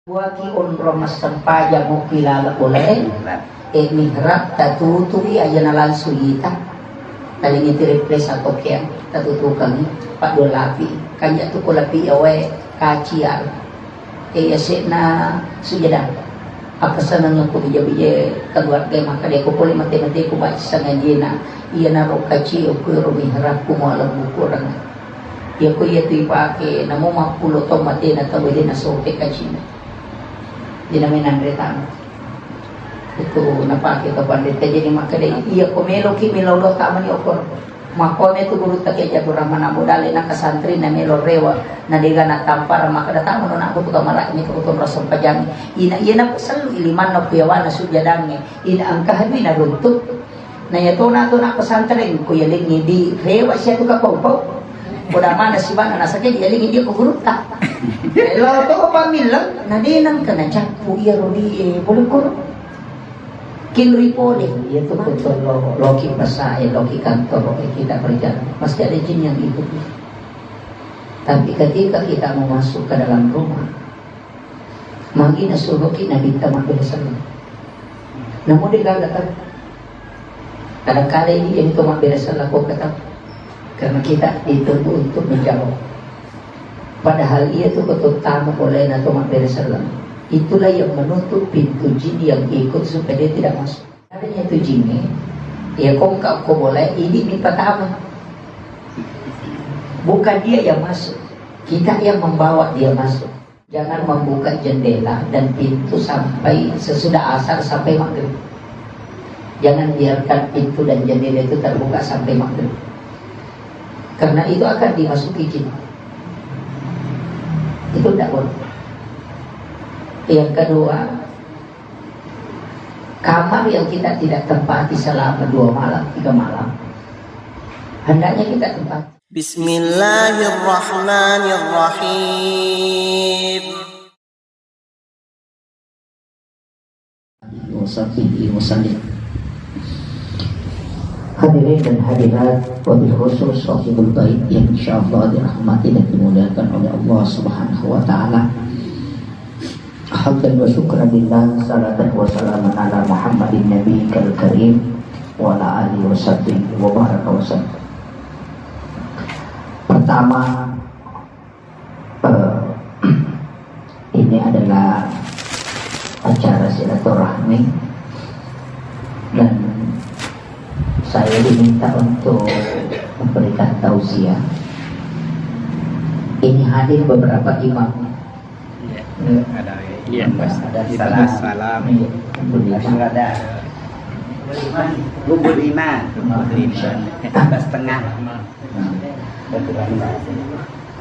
Waki onro masampaja mo kilala ulay mihrab tatuturi ayan alal suyita taling iti replace ako kaya tatutukan padulapi kanya to kulapi away kaciar yasi na sujada akasanan ng kubija-bija keluarga makanya ko puli mati-mati ko ba isa ngayon na iya na ro kaci o kuro mihrab kumalang bukurang iya ko iya to ipake na mo mapulo to mati na tawili na sote kaci na di namin nandretang itu napake ka pandit jadi makanya iya komelo ki milolo tama ni okor makone tu guru tak aja burama na modal na kasantri na melo rewa na diga na tampar makadata mo na ako to kamara ni ko to rason pajang ina iya na selalu iliman na kuyawan na sujadang ina ang kahabi na runtuk na yato na to na kasantri ko yaling di rewa siya to ka pau udah mana si bana nasa kaya yaling dia ko guru ta lalu to pamilya na dinang ka na japu iya rodi boleh ko kinri pole itu betul loki pasai loki kantor kita berjalan pasti ada jin yang ikut tapi ketika kita mau masuk ke dalam rumah magi na suruh kita minta mabesan namun dia datang kadang-kadang ini itu mabesan aku kata karena kita ditunggu untuk menjawab padahal ia itu ketutama oleh nato mabesan itulah yang menutup pintu jin yang ikut supaya dia tidak masuk. Adanya itu jinnya, ya kau boleh ini minta tamu. Bukan dia yang masuk, kita yang membawa dia masuk. Jangan membuka jendela dan pintu sampai sesudah asar sampai maghrib. Jangan biarkan pintu dan jendela itu terbuka sampai maghrib, karena itu akan dimasuki jin. Itu tidak boleh. Yang kedua, kamar yang kita tidak tempati selama 2 malam, 3 malam, hendaknya kita tempati. Bismillahirrahmanirrahim. Hadirin dan hadirat, wabil khusus sahibul bait yang insyaallah dirahmati dan dimuliakan oleh Allah Subhanahu wa taala. Hamdan wa syukran lillah, salatan wa salaman ala Muhammadin Nabi Karim wa ala alihi wa sahbihi wa baraka wa sallam. Pertama, ini adalah acara silaturahmi dan saya diminta untuk memberikan tausiah. Ini hadir beberapa imam. Ada salam ada bubur iman setengah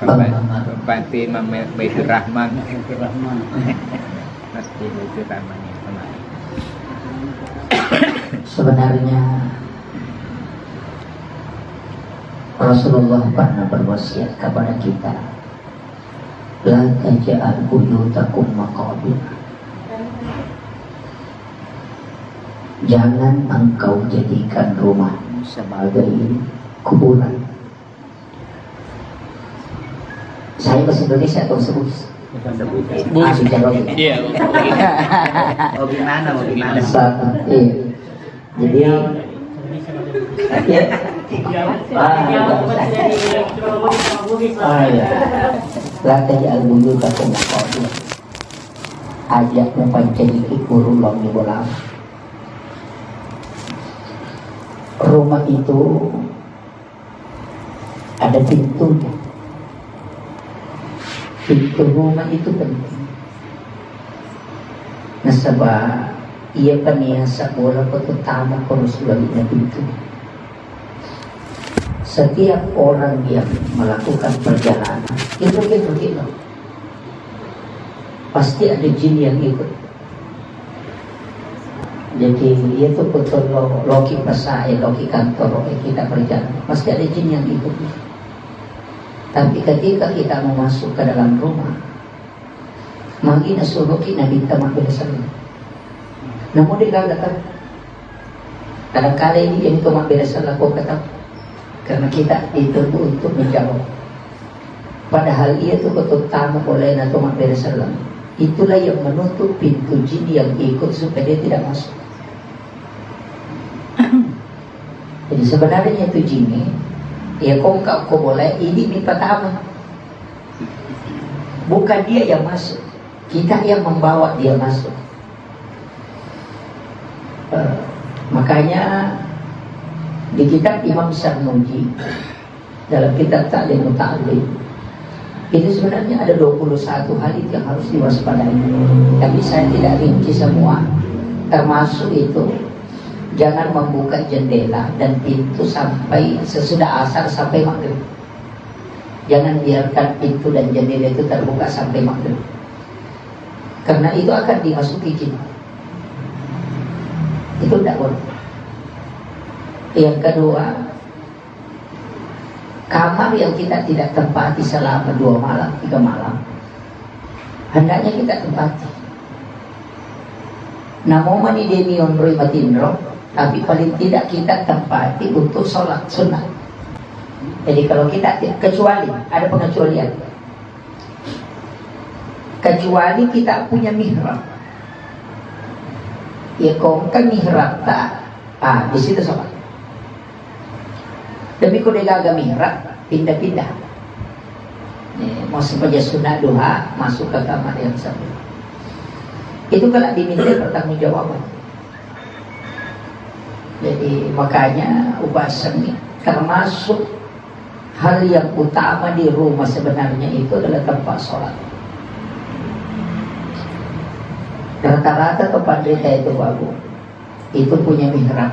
Bupati Baitur Rahman Masjid Baitur Rahman. Sebenarnya Rasulullah pernah berwasiat kepada kita, la taj'al buyutakum maqabir. Jangan engkau jadikan rumahmu sebagai kuburan. Saya bahasa Indonesia atau sebut? Iya. Oh gimana? Jadi latih al-buyut atau maqabir ajak mempancing ikuru lomi bola. Rumah itu ada pintunya. Pintu rumah itu penting. Nasabah ia paniasa bola pertama Rasulullah pintu. Setiap orang yang melakukan perjalanan itu pasti ada jin yang ikut. Jadi itu betul loki pasai loki kantor kita berjalan pasti ada jin yang ikut. Tapi ketika kita mau masuk ke dalam rumah, magi na suruh kita minta mabesan. Namun dia datang kadang-kadang ini itu mabesan aku kata karena kita ditunggu untuk menjawab. Padahal ia itu ketutama oleh nato mabesan itulah yang menutup pintu jin yang ikut supaya dia tidak masuk. Jadi sebenarnya itu jin ya kau boleh ini pertama, bukan dia yang masuk, kita yang membawa dia masuk. Makanya di kitab Imam Sarnuji dalam kitab Ta'limut Ta'lim itu sebenarnya ada 21 hal itu yang harus diwaspadai, tapi saya tidak rinci semua. Termasuk itu jangan membuka jendela dan pintu sampai sesudah asar sampai maghrib. Jangan biarkan pintu dan jendela itu terbuka sampai maghrib, karena itu akan dimasuki jin. Itu tidak boleh. Yang kedua, kamar yang kita tidak tempati selama 2 malam, 3 malam, hendaknya kita tempati. Namun ini demion roi matindro, tapi paling tidak kita tempati untuk sholat sunnah. Jadi kalau kita, kecuali ada pengecualian, kecuali kita punya mihrab, ya kau kan mihrab tak, di situ sholat. Demi kau gagal mihrab, pindah-pindah. Mau saja sunnah duha masuk ke kamar yang satu. Itu kalau diminta pertanggungjawaban. Jadi makanya ubasan ini termasuk hal yang utama di rumah sebenarnya itu adalah tempat sholat. Rata-rata tempat kita itu bagus, itu punya mihrab.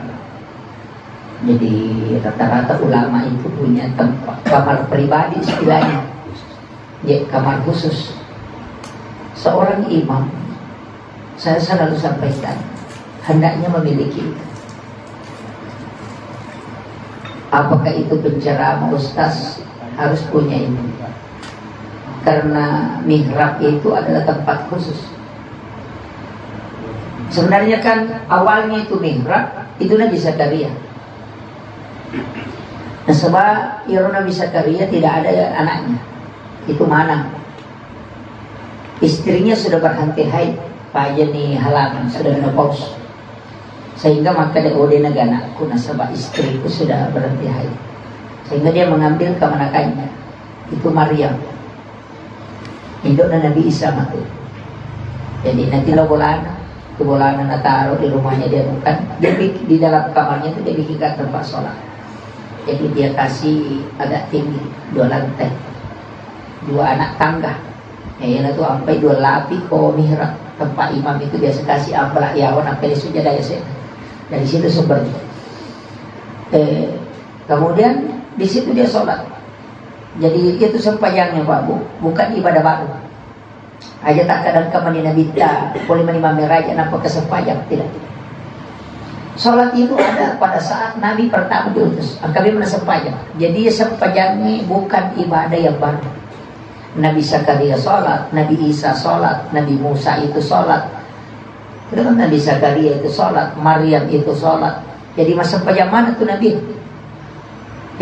Jadi rata-rata ulama itu punya tempat kamar pribadi istilahnya, ya, kamar khusus. Seorang imam, saya selalu sampaikan, hendaknya memiliki. Apakah itu penceramah, ustaz, harus punya ini, karena mihrab itu adalah tempat khusus. Sebenarnya kan awalnya itu mihrab itu Nabi Zakaria. Nah, sebab Nabi Zakaria tidak ada anaknya, itu mana? Istrinya sudah berhenti haid, pajani halaman sudah menopause, sehingga maka dia anakku, nasabah istriku sudah berhenti haid, sehingga dia mengambil kemanakannya, itu Maryam, induknya Nabi Isa mati. Jadi nanti lo bolana taruh di rumahnya dia, bukan dia di dalam kamarnya itu dia bikinkan tempat sholat. Jadi dia kasih agak tinggi 2 lantai, 2 anak tangga. Yang itu sampai 2 lapis ko mihrab tempat imam itu biasa kasih ampla yawan sampai sujadah ya saya. Dari situ sumbernya. Kemudian di situ dia sholat. Jadi itu sempayangnya Pak Bu, bukan ibadah baru. Aja tak kadang kemana Nabi tak boleh menimami raja nampak kesempayang, tidak. Sholat itu ada pada saat Nabi pertama diutus, kami sempayang. Jadi sempayangnya bukan ibadah yang baru. Nabi Zakaria sholat, Nabi Isa sholat, Nabi Musa itu sholat, Nabi Zakaria itu sholat, Maryam itu sholat. Jadi masa sempayang mana tuh Nabi?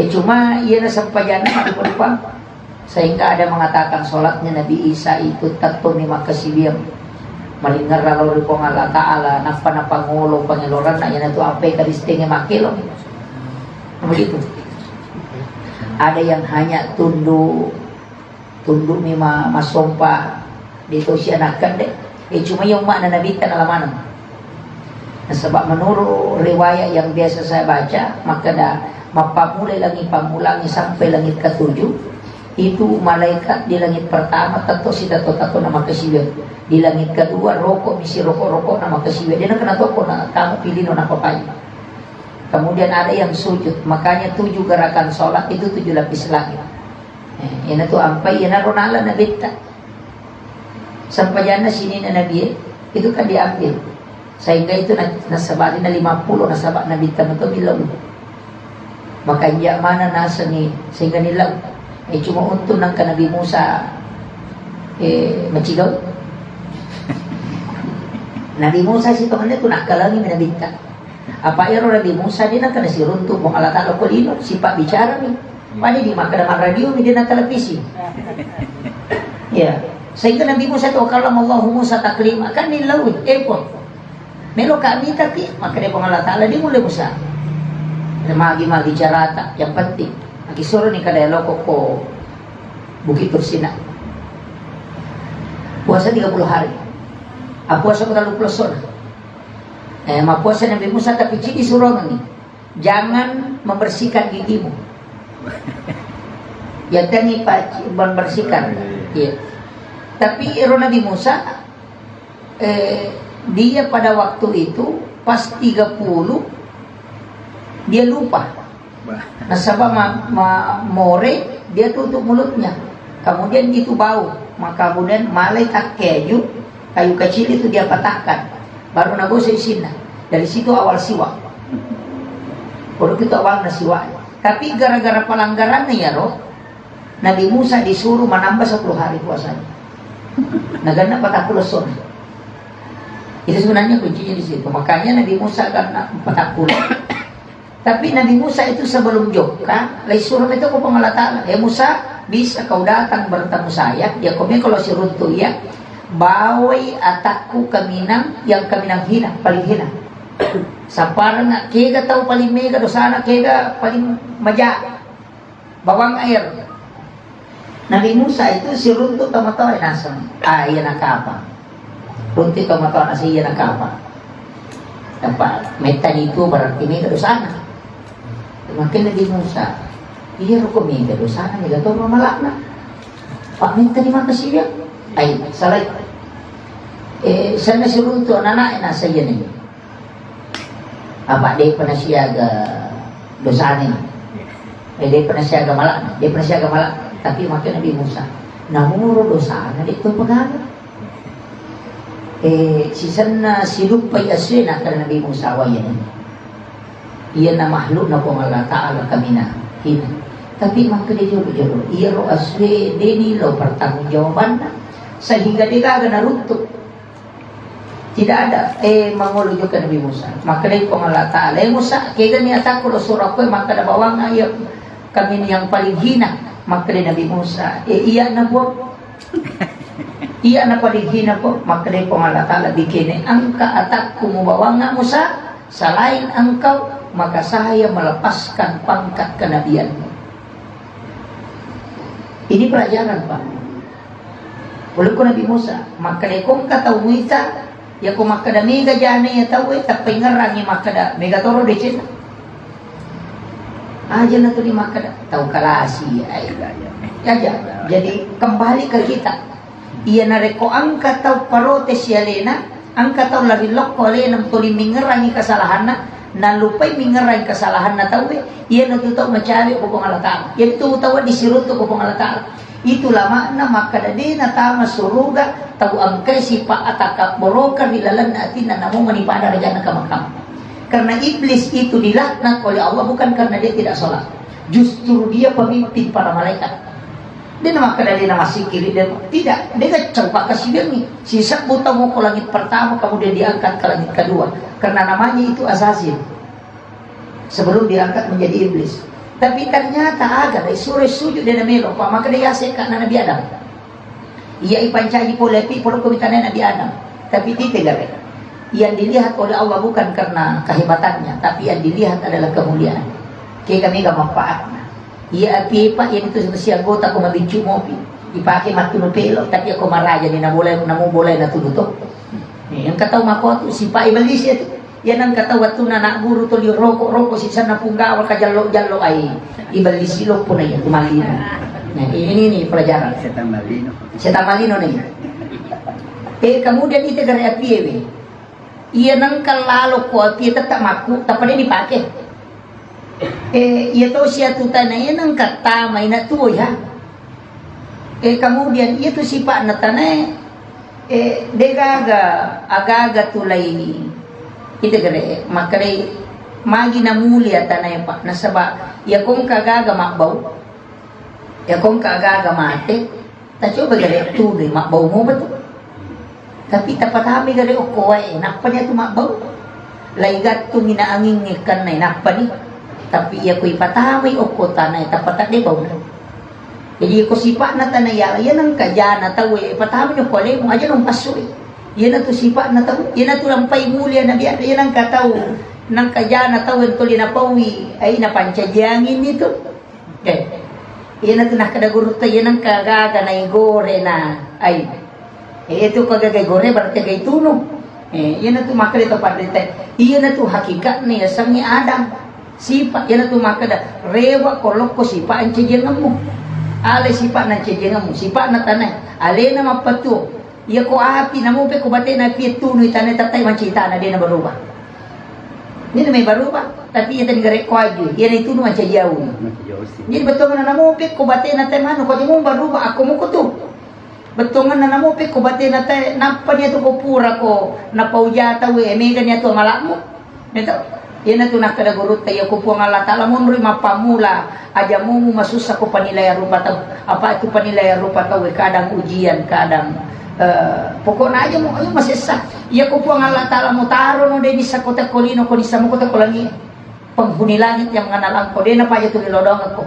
Cuma ia sempayangnya berupa, sehingga ada mengatakan sholatnya Nabi Isa itu tatuni makasibiyam malingar lalu ripong Allah Ta'ala napa-napa ngulong pangiloran na yan itu apa kadistingnya makilong begitu. Ada yang hanya tunduk mima masompa dito siya nakan deh. Cuma yung makna nabitan alamanan. Sebab menurut riwayat yang biasa saya baca, maka dah mapamulai langit pamulangi sampai langit ke-7, itu malaikat di langit pertama tentu si tato nama kesiwet, di langit kedua rokok misi rokok nama kesiwet. Dia nak kena toko na kamu pilih nona papai. Kemudian ada yang sujud, makanya 7 gerakan sholat itu 7 lapis langit. Ini tuh ampai yana ronala nabita. Sampai jana sini na nabi itu kan diambil. Sehingga itu nasabatin na 50 nasabak nabita itu bilang. Maka iya mana nasa ni sehingga nilang. Cuma untuk nang Nabi Musa macigaw. Nabi Musa si teman itu nak kalangi minabita. Apa ero Nabi Musa dia nak kena si runtuh mo alat ko lino si pak bicara ni. Pani di makan radio ni dia nak televisi. Ya, Sehingga Nabi Musa itu kalau Allah Musa taklima kan nilawi epon. Melo kami tapi maka dia Allah Taala dia mulai Musa. Magi carata yang penting. Lagi suruh ni kada loko ko Bukit Tursina. Puasa 30 hari. Puasa ko 30 sona. Mapuasa Nabi Musa tapi ciri suruh ni. Jangan membersihkan gigimu. Ya tani pak membersihkan. Ya. Tapi Nabi Musa dia pada waktu itu pas 30 dia lupa. Nasabah more dia tutup mulutnya. Kemudian itu bau. Maka kemudian malaikat kayu kecil itu dia patahkan. Baru nabosai sina. Dari situ awal siwa. Baru itu awal nasiwa. Tapi gara-gara pelanggarannya ya roh, Nabi Musa disuruh menambah 10 hari puasanya. Nagana 40 son. Itu sebenarnya kuncinya di situ. Makanya Nabi Musa karena 40. Tapi Nabi Musa itu sebelum joka, lai suruh itu ke Allah Ta'ala. Ya Musa, bisa kau datang bertemu saya. Ya kau kalau si runtu ya, bawai atakku kaminang yang kaminang hina, paling hina. Samparan nak kega tahu paling mega dosana kega paling maja. Bawang air. Nabi Musa itu si runtu tahu-tahu nasam. Iya nakapa. Runtu tahu-tahu nasi iya nakapa. Tempat metan itu berarti mega dosana. Makin Nabi Musa, iya ruko mega dosana mega tahu malakna. Pak minta di mana sih ya? Salah. Sana si runtu anak-anak nasa iya nih. Apa dia pernah siaga dosana? Dia pernah siaga malakna. Dia pernah siaga malakna. Tapi makin Nabi Musa namuro dosa na dito pagana sisana silupay asena kan Nabi Musa wayan iya na makhluk na po Allah Ta'ala kami na hina tapi makin dia juro iya ro aswe deni lo pertanggung jawaban na sehingga dia kagak naruntuk tidak ada mangolo juga Nabi Musa maka dia po Allah Ta'ala Musa kaya gani atak ko lo surah ko maka na bawang ayat kami yang paling hina maka dia Nabi Musa iya na po iya na paling hina po maka dia po Allah Ta'ala bikin angka atak kumubawa nga Musa selain engkau maka saya melepaskan pangkat kenabianmu. Ini pelajaran Pak oleh ko Nabi Musa maka dia kong kataw muita ya ko maka da mega jane ya tahu tapi ngerangi maka da mega toro de cina aja na tuh di maka tahu kalasi aja jadi kembali ke kita iya nareko angka tahu parotes ya lena angka tahu lari lokko lena tuli mingerangi kesalahan na lupai mingerangi kesalahan na tahu iya na tuh tahu mencari kupong Allah Ta'ala ya tuh tahu disirut tuh kupong Allah Ta'ala itulah makna maka dina tama suruga tahu angkai si pak ataka borokar di dalam hati na namu manipada rajana kamakam. Karena iblis itu dilaknat oleh Allah bukan karena dia tidak sholat. Justru dia pemimpin para malaikat. Dia nama kena dia nama sikiri dan tidak. Dia kan coba kasih dia nih. Sisa buta mau ke langit pertama kemudian diangkat ke langit kedua. Karena namanya itu Azazil. Sebelum diangkat menjadi iblis. Tapi ternyata agak suruh sujud dia namelo. Maka dia sekat Nabi Adam. Ia ipancai polepi polo komitanya Nabi Adam. Tapi tidak. Yang dilihat oleh Allah bukan karena kehebatannya, tapi yang dilihat adalah kemuliaan. Kaya kami gak manfaatnya. Iya api pak yang itu si anggota ko mabincu mopi, dipakai matuno pelo, tapi ako maraja ni namu boleh na tuduto. Yang kataw makoto si pak ibalis itu, yan ang kataw watu na naguru to li roko si sana punggawal ka jallo ay ibalis silok po na yan tumalino. Nah ini pelajaran. Setamalino na yan. Kemudian itu dari api iya nang kalalo ko api tetap maku tapi dia dipakai iya to siya tuta na yan ang katamay na tuoy ha kemudian itu si pak na tanay degaga agaga tulay ito gare makare magi na muli at tanay pak nasaba iya kong kagaga makbaw iya kong kagaga mate tacho ba gare tuloy makbaw mo ba to tapi tapat kami gari ukuay, nakpa niya tumabaw. Laygat tuminaanging ikan na nakpa ni. Tapi iya ko'y patamay ukutan na tapat na baw na. Jadi ko sipa na tanaya, yan ang kadya na tawo, ipatami nyo ko, mo aja nung pasoy. Yan na to sipa na tawo, yan na to lampay mulya na biya, yan ang kataw, ng kadya na tawo, tuli na pawi, ay napanchadyangin nito. Okay. Yan na to nakadaguruta, yan ang kagaga na igore na, ay, ito kagagay gore, berarti kagay tuno. Yan na to makalito padrita, yan na to hakikat niya, sang ni Adam. Sipa, yan na to makada, rewa kolok ko sipa ang chadyangan mo. Ale sipa ng chadyangan mo, sipa na tanay, ale na mapatu. Iya ko api na mo pe ko bate na pi tunoy tanay tatay mancita na din na baruba. Hindi na may baruba, tapi yan tani gare ko ajo, yan ay tuno man chadyaw. Jadi betul na mo pe ko bate na tay mano ko di mo baruba ako mo ko to. Betul na mo pe ko bate na tay napa niya to ko pura ko napaujata we mega niya to malak mo. Nito. Yan na ito nakadagurot tayo ko po ang Allah Ta'ala mo rin mapamula aja mo masusa ko panilaya rupa tao apa itu panilaya rupa tao kadang ujian kadang pokoknya aja mo ayo masisa iya ko po ang Allah Ta'ala mo taro no din sa kota kolino ko sa mo kota kolangi penghuni langit yang mengenal ko din na pa ito nilodong ako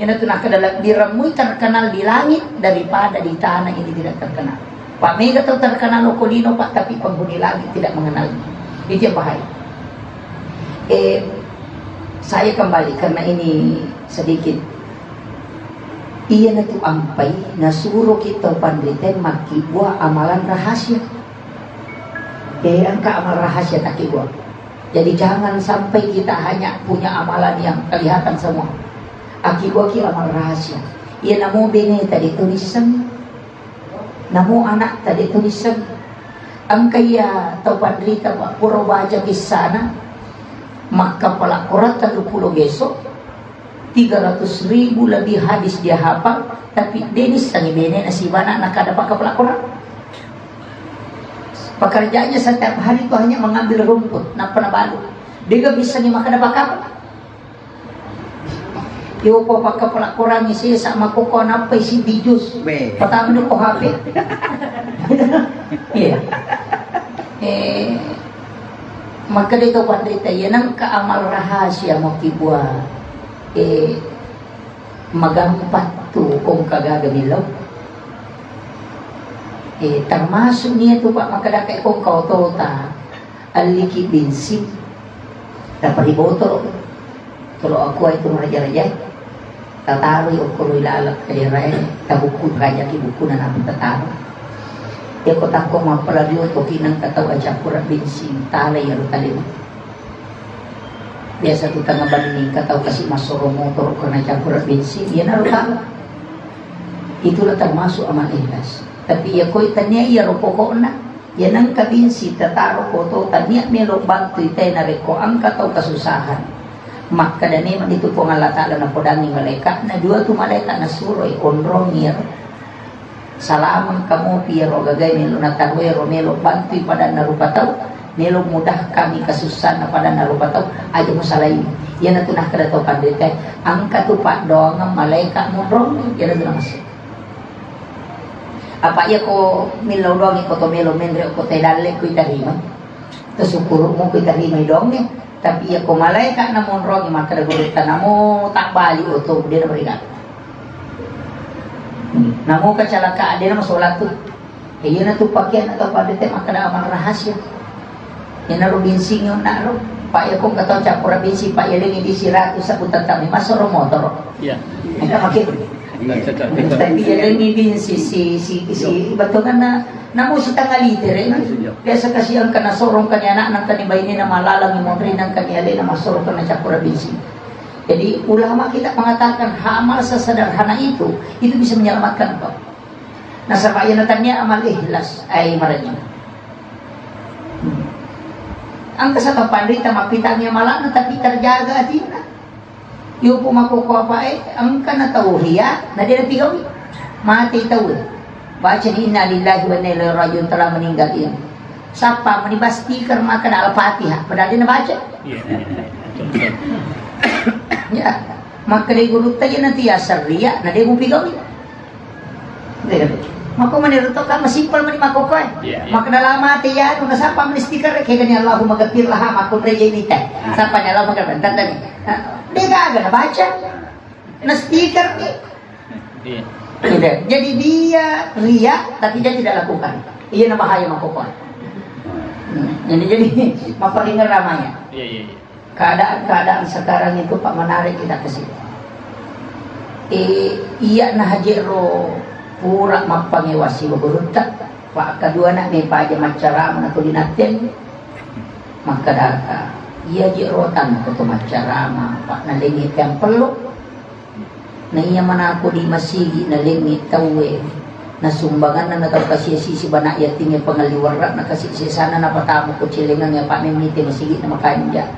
yan na ito nakadalag diramoy terkenal di langit daripada di tanah ini tidak terkenal Pak Mega tahu terkenal o kolino Pak tapi penghuni langit tidak mengenalnya itu yang bahaya. Saya kembali karena ini sedikit iya na tu ampay na suruh kita pandrite makibuah amalan rahasia ang amal rahasia takibuah jadi jangan sampai kita hanya punya amalan yang kelihatan semua akibuah ki amal rahasia iya namo bini tadi tulisan namo anak tadi tulisan ang kaya tau pandrita puro baca kisana maka pala Quran 30 besok 300.000 lebih hadis dia hafal tapi Denis sangi bene nasibana nakadapat kepala Quran pekerjaannya setiap hari itu hanya mengambil rumput na panabalu dia gak bisa ni makadapat kapal yo po kepala Quran ni siya sama ko na pa si bijus pertama ni ko HP iya maka dito pandita yan ang kaamal rahasia mo kibwa magampat to kung kagagamilaw termasuk niya to pak makadakay kong kautota aliki binsi dapat ibotoro tolo ako ay tumaraja-raja tataroy o kuroy lalak kaya tabukun raja kibukunan namin tataro ya ko tako mapalariyo to kinang kataw aja kurat binsin talay aro talima biasa tu tanga baning kataw kasi masoro motor ko na aja kurat binsin yan aro talo itulah termasuk amal ikhlas tapi ya ko itanya iya ro pokok na yan ang kabinsi tataro ko to tanya melo bantu itay na reko ang kataw kasusahan maka dani man itu po nga latala na podang ni malaikat na dua tu malaikat na suroy onrongir salaman kamu piro gagay melo natarwero melo bantu pada narupataw melo mudah kami kasusahan na pada narupataw aja mo salay yan na tunah kada to pandite ang katupa doang ang malaikat mo rong yan na tunah masuk apa ya ko melo doang ko to melo menre ko tedale ko itarima to sukuro mo ko itarima dong ni tapi ya ko malaikat na mo rong maka dagurutan mo tak bali o to dia na berikan namo kecelakaan dia nama sholat tuh iya na tuh pakaian atau pada tem akan amal rahasia yan na rubinsing yung naro pak ya kung kataw capura binsi pak ya lingi di siratu sa putan kami masoro motor iya kita makin tapi ya lingi binsi si batungan na namo si tangaliter biasa kasi ang kanasorong kanya anak ng kanibay ni na malalang yung motorin ng kanya na masorong ka na capura binsi. Jadi ulama kita mengatakan amal sesederhana itu bisa menyelamatkan kau. Nah sampai natannya amal ikhlas ay maranya. Ang kasama pandita mapitangnya malam tapi terjaga hatinya. Yung pumakukuha pa ang kanatawhiya na dia napigawi. Mati tahu. Baca di inna lillahi wa inna ilaihi rajiun telah meninggal ini. Siapa menibas stiker makan Al-Fatihah padahal dia baca. Ya, maka dia guru tayo nanti asar ria, na dia mo pigawi. Maka maniruto ka masimpal man makuko maka nalamati yan kung nasapa man sticker kaya ganyan Allah magapir laha makul reja ini teh sapa niya Allah magapir dia gaga na baca na sticker ni Tidak. Jadi dia riak tapi dia tidak lakukan. Iya na bahaya makokon. Jadi maparingan ramanya. Iya. Keadaan sekarang itu Pak menarik kita ke situ. Iya na hajero pura mapangewasi bagurunta. Pak kedua nak may paja macarama na tulinatin. Makadaka. Iya jirotan ko to macarama. Pak nalingit yang peluk. Na iya man ako di masigi nalingit tawe. Nasumbangan na nagkasisi si bana yating yung pangaliwara nakasisi sana napatamo ko chilingan nga pa mimiti masigi na makanya.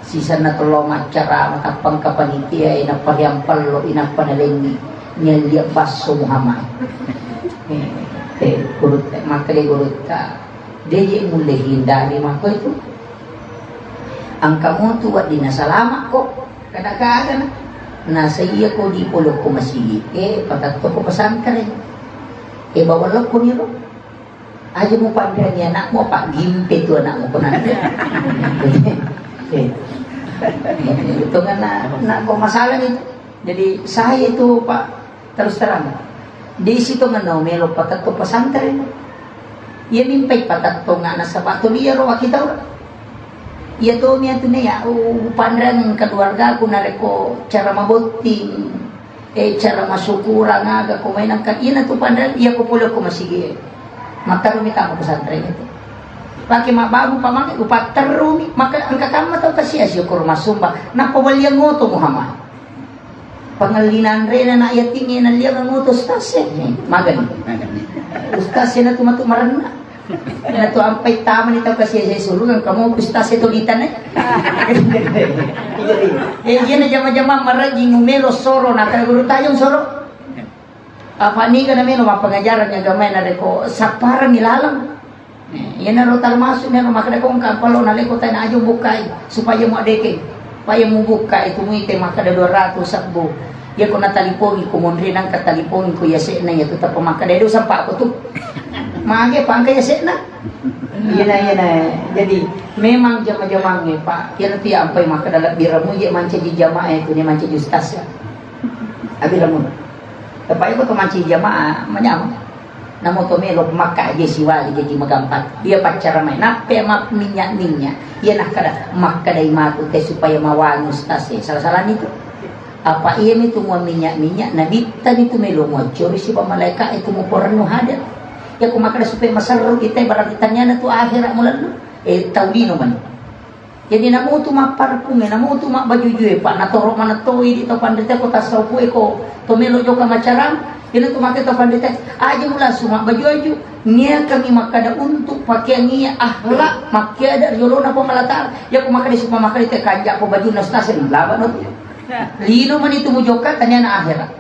Sisa na tulong at cara matapang kapaniti ay napariampalo inapanalingi niya liya baso Muhammad. Gurut makali gurut ka. Deje muli hindari mako itu. Ang kamu tuwa di nasalama ko. Kada-kada na. Nasa iya ko di pulo ko masigi. Patato ko pasangka rin. Bawal ko nilo. Aja mo pandang ni anak mo, Pak Gimpe tu anak mo ko nanti. Itu kan nak masalah itu. Jadi saya itu Pak terus terang di situ ngano melo patato pesantren. Ia mimpi patato nga nasa pato dia ro kita ora. Ia to niya tu niya pandang keluarga ko nareko cara mabuting cara masukura nga kumain kan iya na to pandang iya ko pulo ko masige. Matarumi ka mo pesantren itu. Paki mabago pa man upat terumi maka ang kakama taw kasi asyo kur masumba napawalya ngoto Muhammad pangalinan re na ayatingin na liya ngoto stase magan ustase na tumatumaran na to ampay tama ni taw kasi ay sulungan kamo ustase tulitan yan na jama-jama maraging umelo soro na kaguro tayong soro apa ni ka na meno mapangajaran nga gamay na reko saparan nilalang. Yan na ro talmaso na makada kong kapalo na liko tayo na ayo bukay supaya mo adeke supaya mo bukay tumite makada 200 sakbo ya ko natalipogi kumonri nang katalipogi ko yase na yato ta pamakada do sampa ko to mage pangka yase na yan na jadi memang jama-jama nge Pak yan ti ampay makada labira mo ye manche di jamaah ko ni manche justas ya abira mo tapay ko to manche jamaah manyam namo to melok maka aja siwali jadi magampat dia pacara main nape map minyak ia nak kada makadai matu teh supaya mawanus tase salah itu apa iya itu mau minyak nabi tadi itu melo mau curi si pamaleka itu mau porno hadir ya ku makada supaya masaru kita barang ditanya na tu akhirat mulan taudino man jadi namo tu maparpung namo tu mak baju jue Pak natoro mana toi di topan dete ko tasau ko to melo joka macaram. Ini tu makai topan detek aja mula semua baju aju nia kami makada untuk pakai nia akhlak makai ada yolona po malata ya ko makai semua makai detek kanja po baju nastasen laban no lino man itu mujoka tanya na akhirat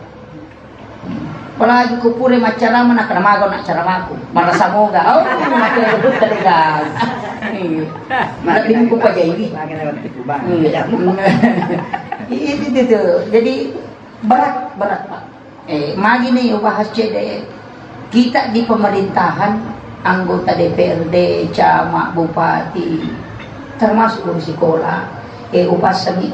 palagi ko pure macara man kana mago na cara maku marasa moga makai duduk talaga malapin ko pa jadi itu jadi berat Pak. Magi nih bahas CD kita di pemerintahan anggota DPRD, camat, bupati termasuk guru sekolah upasami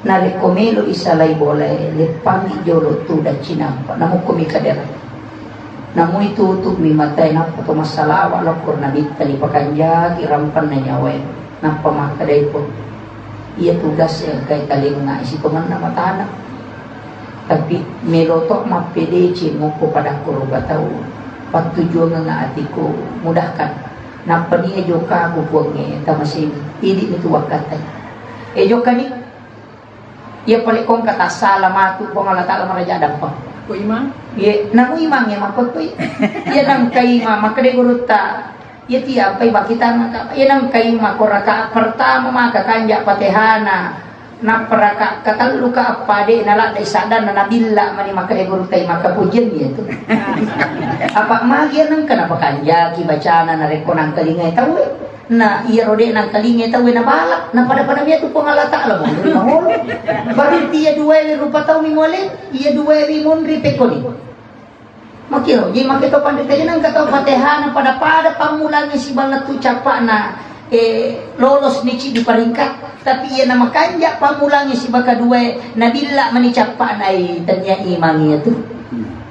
narekomelo isalay boleh lepami jolo tu da cinampa namu kumi kadera namu itu tutup mi matay na pato masalawa lokor na bitali pakanja kirampan na nyawa na pamakaday po iya tugas kay taling na isi man na matana tapi melotok mapedece muko pada kuruba tahu patujuan nga atiko mudahkan napani joka ko puange tamasin ini itu wakata joka ni ia pali kong kata salamatu pangalata maraja dampa ko imang ye namu imang ya makot ko ia nang kay makade guruta ia tiap pay bakita maka ia nang kay makoraka pertama maka kanja patehana na peraka katalu ka apade nala dai sadan na nabilla mani makade gurutay makapujen dia tu apa magian nang kana pakanja ki bacana na reko nang kalingay tawe na iya rode nang kalingay tawe na balak na pada dia tu pangalata la mo mahol bari dia dua rupa taw mi mole iya dua monri pekoni makiro ji makito pandite nang kataw patehana pada pamulanya si banget tu capa na lolos ni di peringkat tapi ia nama kanja pamulangi si baka dua nabila menicapa nai tanya imamnya tu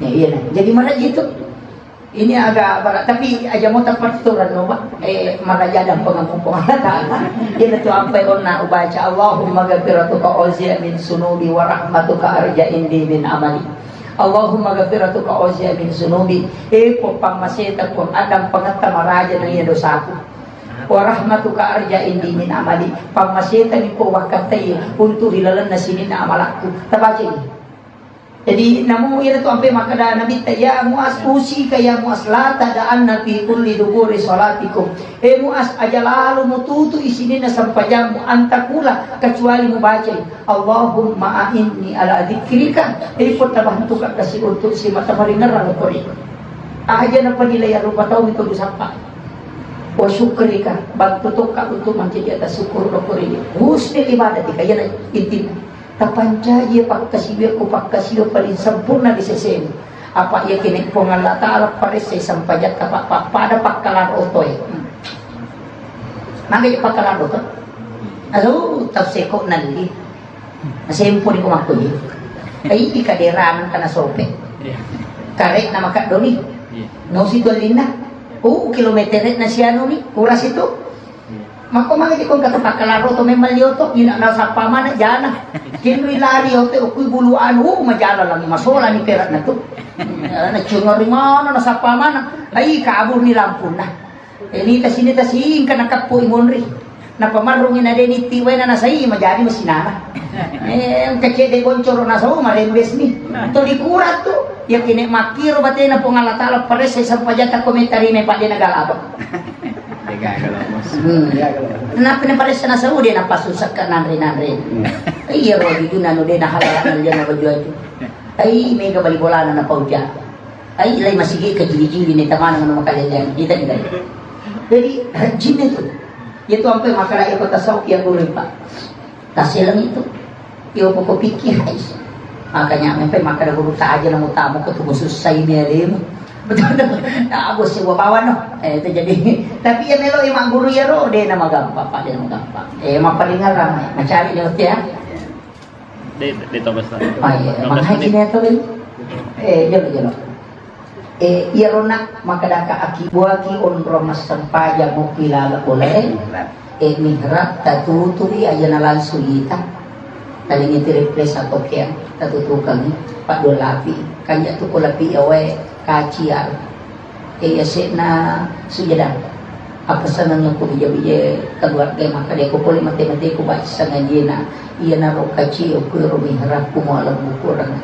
Ya, iya. Jadi mana gitu? Ini agak berat, tapi aja mau tepat turun no, Pak. Marajadang pengampun Allah. Ini tuh apa yang nak baca Allahumma ghafiratuka auzi'a min sunubi wa rahmatuka arja indi min amali. Allahumma ghafiratuka auzi'a min sunubi. Popang maseta pun adam pangata maraja ng iya dosaku. Wa rahmatuka arja indi min amali. Pang maseta ni po wakatay untuk hilalan na sinin na amalakku. Tabaca ini. Jadi namun ia tu sampai makada Nabi ya Muaz usi kaya Muaz la tadaan nabi kulli duburi salatikum. Muaz aja lalu mututu isini na sampajamu antakula kecuali membaca Allahumma a'inni ala dzikrika. Pun tabantu ka kasi untuk si mata maringaran ko rin. Aja na panilaya rupa tao ito bisapa. Wa syukrika bantu ka untuk menjadi atas syukur ko rin. Husnul ibadah kaya na intim. Tapanca ia pakkasiyo ko pakkasiyo paling sempurna di sesem. Apa ia kini pengala ta'ala pares sa isang pajat pada pakkalan otoy. Nagay pakkalan otoy. Alo, tapseko nali. Nasempo ni kumakuyi. Ay ikaderanan ka na sope. Karek na makadoni. No si dolina. Kilometer na siya no ni. Kuras ito. Mako mangiti kung katapakkalaro to may malyoto yun na sa pamana jana kinri lari ote ukuy buluan majala lang masola ni perat na to na chungori mana na sa pamana ay kaabur ni lampun na ta sing ka nakakpo imonri na pamarungin na din itiway na nasay majari masinana ang kakede gonchoro na sa marembes ni to likurat to yakin makiro bate na pongalatala pares sa isang pajata komentari may padi nagalabak. Kenapa ni pada sana Saudi na pasusak ka nanre. Ay rodi yun ano din nahalakan diyan na baju itu. Ay may kabalibola na pauja. Ay ilay masigi ka jili-jili ni taman ng makalyan. Kita ni kay. Jadi jin itu. Itu sampai makala iko tasawuf yang gurih Pak. Kasi lang itu. Iyo po ko pikir guys. Makanya sampai makala guru ta aja nang utama ko tumususay ni alim. Betul abos si wabawan no itu jadi tapi ya melo imang guru ya ro dia nama gampang Pak dia nama gampang mapalingal ramai mencari dia ya de tobas na manghaji na to jalo iya rona makadaka aki buaki onro masampaja mo kilala ulay mihrab tatuturi aja nalan sulita taling iti replace ako kaya tatutukan Pak Dolapi kanya tu kulapi away kaciar yase na sujadan apa sanang ko bija keluarga maka dia ko poli mate ko ba sa ngajina iya na ro kaci o ko ro mihrab ko mo alam kurang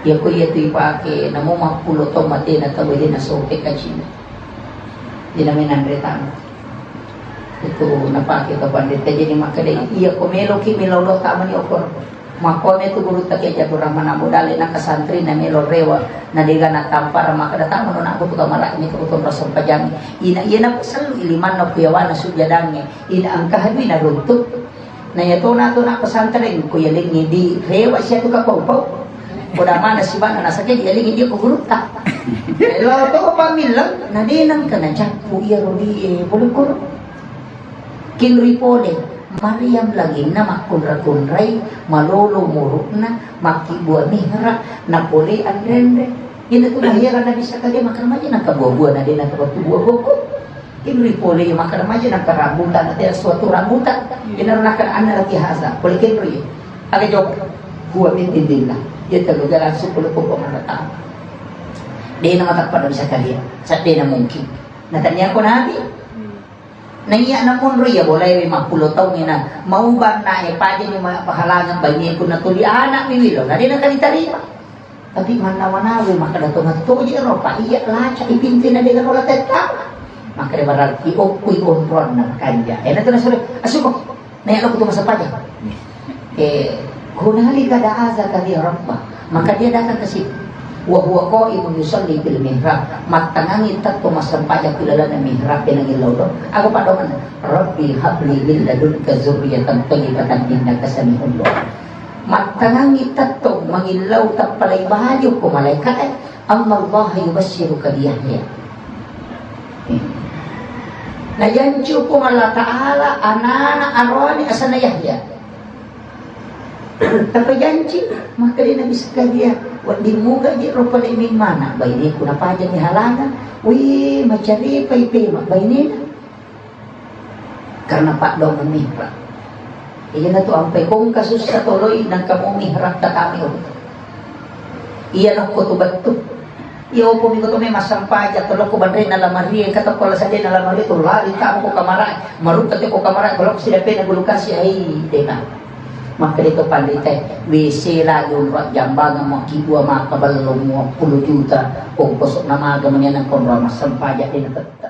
ya ko iya tu ipake namo mapulo to mate na tawid na soke kaci dinamin andretan itu napake ka pandit jadi maka dia iya ko melo ki milolo tama ni okor makone tu guru tak aja kurang mana modal na kasantri na melo rewa na diga na tampar maka datang no aku tu kamara ni ko to rasul pajang ina na selalu iliman na kuyawan na sujadangnya ina ang kahadwi na runtuk na yato na to na kasantri ko yaling di rewa siya tu ka pau kuda mana si bana na sakit yaling di ko guru ta lo to pamilang na dinang kana japu iya rodi boleh ko kinripode Mariam lagi na makunra-kunray, malolo muruk na, makibuah mihra, napoli ang rende. Yun ito mahira na bisa kaya makaramaja ng kabuah-buah na din ang kabuah-buah. Kinripole yung makaramaja ng karambutan na din suatu rambutan. Inarunakan anak lagi hasa. Poli kinri. Aga jok, buah mintin na. Yun tagagalan sukulo po pumaratang. Di na matakpan sa kaliya. Sa di na mungkin. Natanya ko nabi. Naiya na munro ya boleh 50 tahun na mauban na paja ni pahalangan banyi ko na tuli anak mi wilo na di na kalitarima tapi mana-mana we maka dato na to je ro pa iya laca ipintin na dengan ola teta maka de berarti okuy kontrol na kanya na to na sore asuko na ko to masa paja hunali kada aza kali rabba maka dia datang ke situ wa huwa qa'imun yusalli fil mihrab matangangin tatto masampaja kilala na mihrab yang ilawdo ako pa doon rabbi habli min ladunka zurriyatan thayyibatan innaka samiul du'a matangangin tatto mangilaw ta palay bahayo ko malaikat Allah yubashshiruka bi Yahya najanju ko Allah Ta'ala anana arwani asana Yahya tapi janji maka dia bisa dia Wad di muga di rupa di min mana bay ni kuna pajak ni halangan. Wih macari pay bay ni. Karena Pak Dong mihra. Iya na to ang kung kasus sa tuloy ng kamu mihrap ta kami. Iya na ko to bato. Iyo po mi ko to may masampaya tulo ko bandre na lamari kato ko sa din na lamari to lali ta ko kamara marunta ko kamara ko sila pe nagulukan si ay dena. Maka dito pandite wisila yung jambangan mo kibwa makabalong mo 10 juta kung kusok na mga gamanyan ng konra masampaya din na